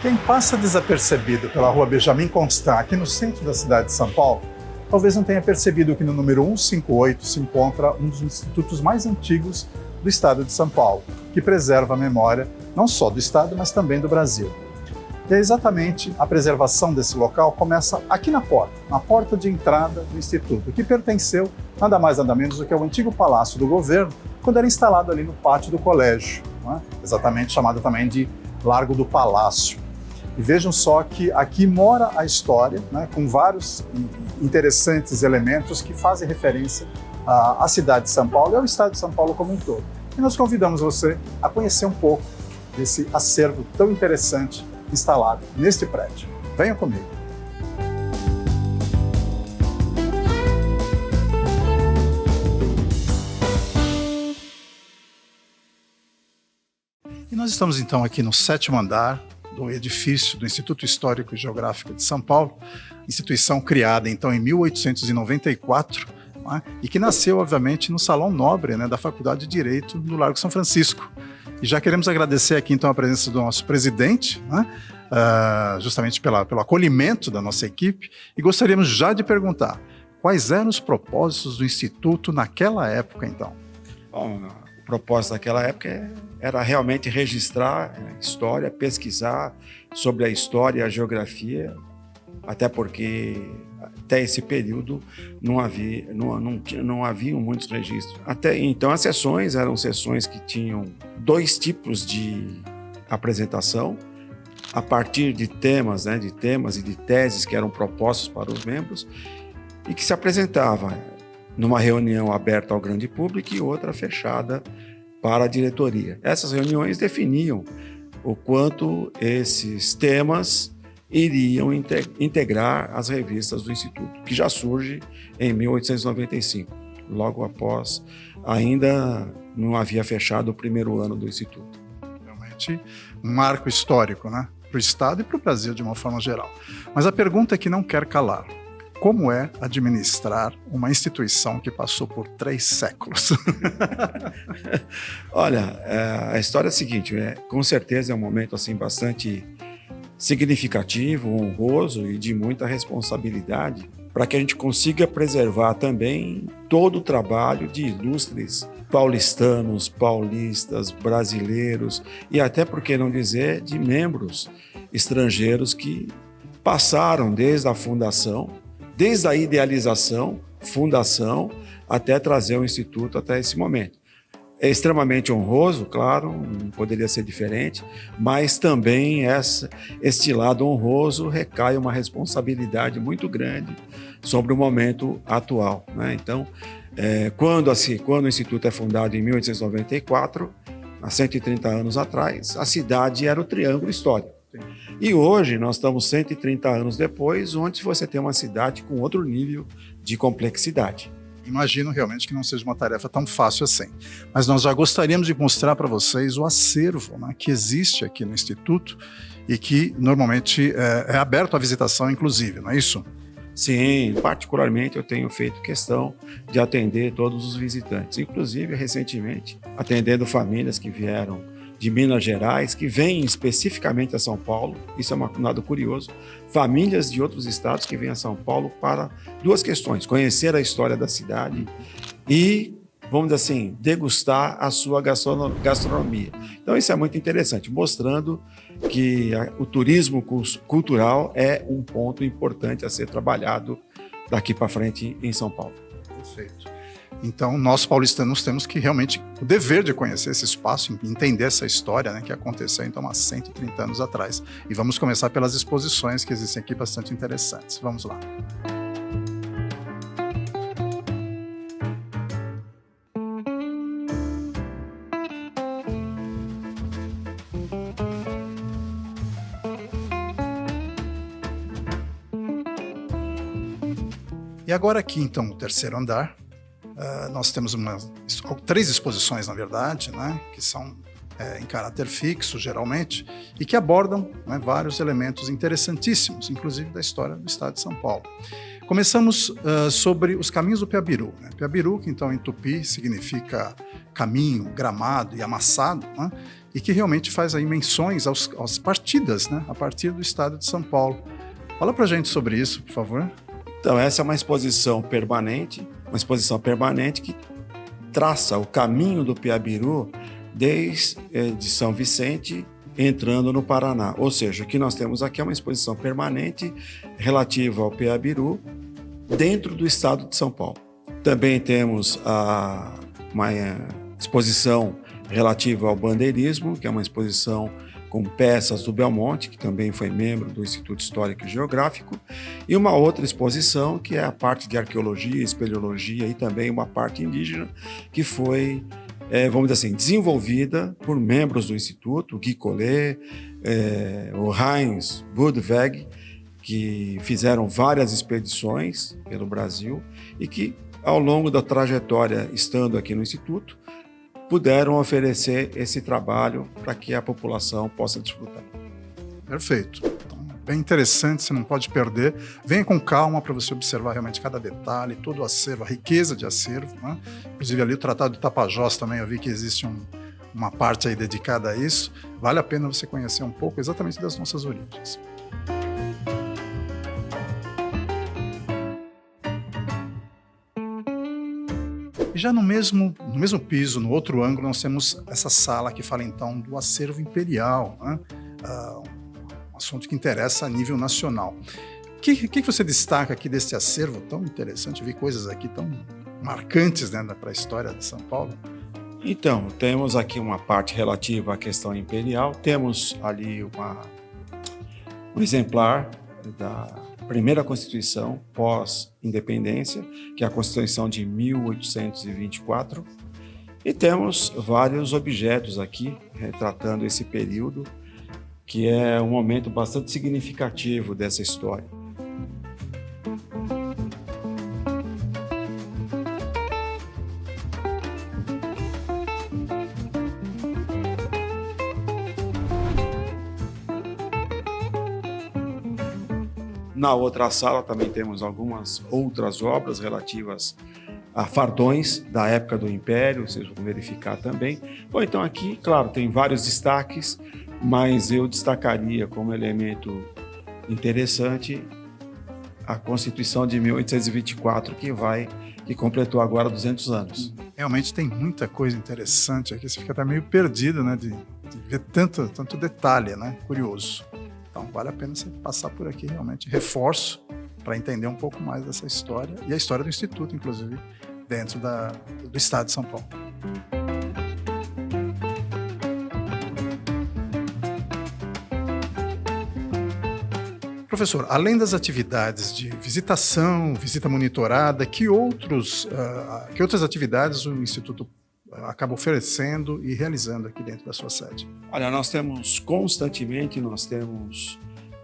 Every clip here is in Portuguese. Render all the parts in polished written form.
Quem passa desapercebido pela rua Benjamin Constant, aqui no centro da cidade de São Paulo, talvez não tenha percebido que no número 158 se encontra um dos institutos mais antigos do estado de São Paulo, que preserva a memória não só do estado, mas também do Brasil. E é exatamente a preservação desse local começa aqui na porta de entrada do instituto, que pertenceu nada mais nada menos do que ao antigo palácio do governo, quando era instalado ali no pátio do colégio, não é? Exatamente chamado também de Largo do Palácio. E vejam só que aqui mora a história, né, com vários interessantes elementos que fazem referência à cidade de São Paulo e ao estado de São Paulo como um todo. E nós convidamos você a conhecer um pouco desse acervo tão interessante instalado neste prédio. Venha comigo. E nós estamos então aqui no 7º andar do edifício do Instituto Histórico e Geográfico de São Paulo, instituição criada então em 1894, né, e que nasceu obviamente no Salão Nobre, né, da Faculdade de Direito do Largo São Francisco. E já queremos agradecer aqui então a presença do nosso presidente, né, justamente pelo acolhimento da nossa equipe, e gostaríamos já de perguntar quais eram os propósitos do Instituto naquela época então. Bom, o propósito daquela época era realmente registrar a história, pesquisar sobre a história e a geografia, até porque até esse período não haviam muitos registros. Até então as sessões eram sessões que tinham 2 tipos de apresentação, a partir de temas, né, e de teses que eram propostos para os membros e que se apresentava numa reunião aberta ao grande público e outra fechada para a diretoria. Essas reuniões definiam o quanto esses temas iriam integrar as revistas do Instituto, que já surge em 1895, logo após, ainda não havia fechado o primeiro ano do Instituto. Realmente um marco histórico, né, para o Estado e para o Brasil de uma forma geral. Mas a pergunta que não quer calar: como é administrar uma instituição que passou por 3 séculos? Olha, a história é a seguinte, com certeza é um momento assim, bastante significativo, honroso e de muita responsabilidade para que a gente consiga preservar também todo o trabalho de ilustres paulistanos, paulistas, brasileiros e até, por que não dizer, de membros estrangeiros que passaram desde a fundação, desde a idealização, fundação, até trazer o Instituto até esse momento. É extremamente honroso, claro, não poderia ser diferente, mas também este lado honroso recai uma responsabilidade muito grande sobre o momento atual, né? Então, quando o Instituto é fundado em 1894, há 130 anos atrás, a cidade era o Triângulo Histórico. E hoje nós estamos 130 anos depois, onde você tem uma cidade com outro nível de complexidade. Imagino realmente que não seja uma tarefa tão fácil assim. Mas nós já gostaríamos de mostrar para vocês o acervo, né, que existe aqui no Instituto e que normalmente é aberto à visitação, inclusive, não é isso? Sim, particularmente eu tenho feito questão de atender todos os visitantes, inclusive recentemente atendendo famílias que vieram de Minas Gerais, que vêm especificamente a São Paulo, isso é um dado curioso, famílias de outros estados que vêm a São Paulo para 2 questões: conhecer a história da cidade e, vamos dizer assim, degustar a sua gastronomia. Então isso é muito interessante, mostrando que o turismo cultural é um ponto importante a ser trabalhado daqui para frente em São Paulo. Perfeito. Então, nós paulistanos temos que realmente o dever de conhecer esse espaço, entender essa história, né, que aconteceu então há 130 anos atrás. E vamos começar pelas exposições que existem aqui bastante interessantes. Vamos lá. E agora aqui então no 3º andar, nós temos 3 exposições, na verdade, né, que são em caráter fixo, geralmente, e que abordam, né, vários elementos interessantíssimos, inclusive da história do estado de São Paulo. Começamos sobre os caminhos do Piabiru, né? Piabiru, que então em tupi significa caminho, gramado e amassado, né? E que realmente faz aí menções às partidas, né? A partir do estado de São Paulo. Fala pra gente sobre isso, por favor. Então, essa é uma exposição permanente que traça o caminho do Piabiru desde São Vicente, entrando no Paraná. Ou seja, o que nós temos aqui é uma exposição permanente relativa ao Piabiru dentro do estado de São Paulo. Também temos uma exposição relativa ao bandeirismo, que é uma exposição com peças do Belmonte, que também foi membro do Instituto Histórico e Geográfico, e uma outra exposição que é a parte de arqueologia, espeleologia e também uma parte indígena, que foi, vamos dizer assim, desenvolvida por membros do Instituto, o Guy Collet, o Heinz Budweg, que fizeram várias expedições pelo Brasil e que, ao longo da trajetória estando aqui no Instituto, puderam oferecer esse trabalho para que a população possa desfrutar. Perfeito. Então, bem interessante, você não pode perder. Venha com calma para você observar realmente cada detalhe, todo o acervo, a riqueza de acervo, né? Inclusive ali o Tratado de Tapajós também, eu vi que existe uma parte aí dedicada a isso. Vale a pena você conhecer um pouco exatamente das nossas origens. E já no mesmo piso, no outro ângulo, nós temos essa sala que fala então do acervo imperial, né? Um assunto que interessa a nível nacional. O que você destaca aqui desse acervo tão interessante? Eu vi coisas aqui tão marcantes, né, para a história de São Paulo. Então, temos aqui uma parte relativa à questão imperial, temos ali um exemplar da primeira Constituição pós-independência, que é a Constituição de 1824, e temos vários objetos aqui retratando esse período, que é um momento bastante significativo dessa história. Na outra sala também temos algumas outras obras relativas a fardões da época do Império, vocês vão verificar também. Bom, então aqui, claro, tem vários destaques, mas eu destacaria como elemento interessante a Constituição de 1824, que completou agora 200 anos. Realmente tem muita coisa interessante aqui, você fica até meio perdido, né, de ver tanto detalhe, né, curioso. Então, vale a pena você passar por aqui, realmente. Reforço para entender um pouco mais dessa história e a história do Instituto, inclusive, dentro do estado de São Paulo. Professor, além das atividades de visitação, visita monitorada, que outras atividades o Instituto acaba oferecendo e realizando aqui dentro da sua sede? Olha, nós temos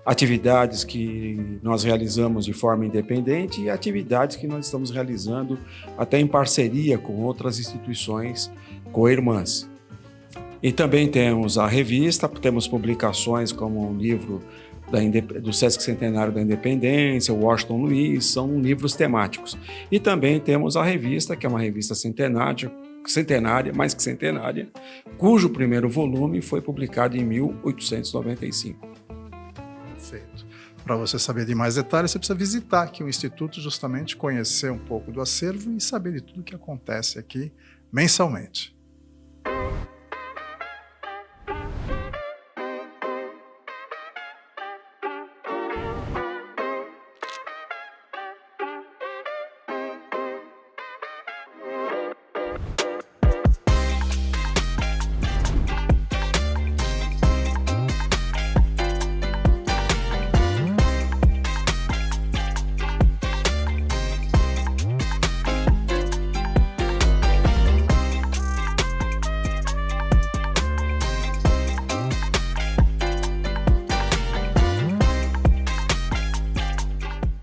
atividades que nós realizamos de forma independente e atividades que nós estamos realizando até em parceria com outras instituições co-irmãs. E também temos a revista, temos publicações como um livro do Sesc Centenário da Independência, o Washington Luiz, são livros temáticos. E também temos a revista, que é uma revista centenária, mais que centenária, cujo primeiro volume foi publicado em 1895. Perfeito. Para você saber de mais detalhes, você precisa visitar aqui o Instituto, justamente conhecer um pouco do acervo e saber de tudo que acontece aqui mensalmente.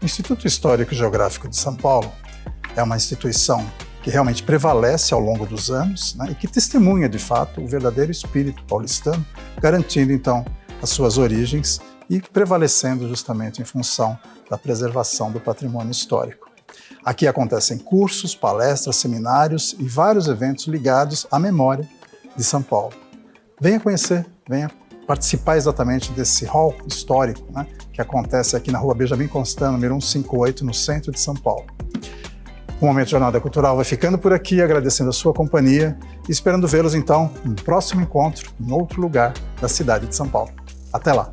O Instituto Histórico e Geográfico de São Paulo é uma instituição que realmente prevalece ao longo dos anos, né, e que testemunha, de fato, o verdadeiro espírito paulistano, garantindo, então, as suas origens e prevalecendo justamente em função da preservação do patrimônio histórico. Aqui acontecem cursos, palestras, seminários e vários eventos ligados à memória de São Paulo. Venha conhecer, venha participar exatamente desse hall histórico, né, que acontece aqui na Rua Benjamin Constant, número 158, no centro de São Paulo. O Momento Jornada Cultural vai ficando por aqui, agradecendo a sua companhia e esperando vê-los então no próximo encontro, em outro lugar da cidade de São Paulo. Até lá!